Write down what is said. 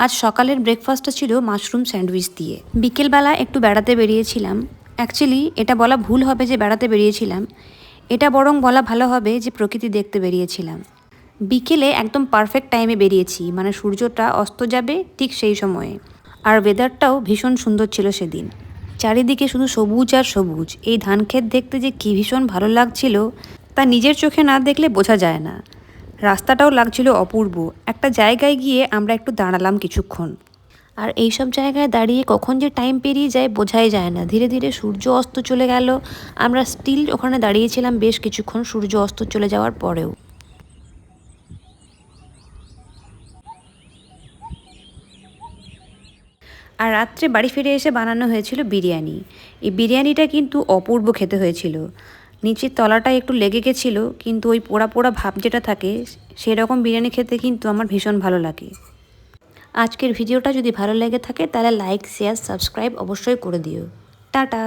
আজ সকালের ব্রেকফাস্টটা ছিল মাশরুম স্যান্ডউইচ দিয়ে। বিকেলবেলা একটু বেড়াতে বেরিয়েছিলাম। অ্যাকচুয়ালি এটা বলা ভুল হবে যে বেড়াতে বেরিয়েছিলাম, এটা বরং বলা ভালো হবে যে প্রকৃতি দেখতে বেরিয়েছিলাম। বিকেলে একদম পারফেক্ট টাইমে বেরিয়েছি, মানে সূর্যটা অস্ত যাবে ঠিক সেই সময়ে। আর ওয়েদারটাও ভীষণ সুন্দর ছিল সেদিন। চারিদিকে শুধু সবুজ আর সবুজ। এই ধান ক্ষেত দেখতে যে কী ভীষণ ভালো লাগছিল তা নিজের চোখে না দেখলে বোঝা যায় না। রাস্তাটাও লাগছিল অপূর্ব। একটা জায়গায় গিয়ে আমরা একটু দাঁড়ালাম কিছুক্ষণ। আর এইসব জায়গায় দাঁড়িয়ে কখন যে টাইম পেরিয়ে যায় বোঝাই যায় না। ধীরে ধীরে সূর্য অস্ত চলে গেল। আমরা স্টিল ওখানে দাঁড়িয়েছিলাম বেশ কিছুক্ষণ সূর্য অস্ত চলে যাওয়ার পরেও। আর রাত্রে বাড়ি ফিরে এসে বানানো হয়েছিল বিরিয়ানি। এই বিরিয়ানিটা কিন্তু অপূর্ব খেতে হয়েছিল। নিচের তলাটা একটু লেগে গেছিলো, কিন্তু ওই পোড়া পোড়া ভাব যেটা থাকে সেরকম বিরিয়ানি খেতে কিন্তু আমার ভীষণ ভালো লাগে। আজকের ভিডিওটা যদি ভালো লেগে থাকে তাহলে লাইক, শেয়ার, সাবস্ক্রাইব অবশ্যই করে দিও। টাটা।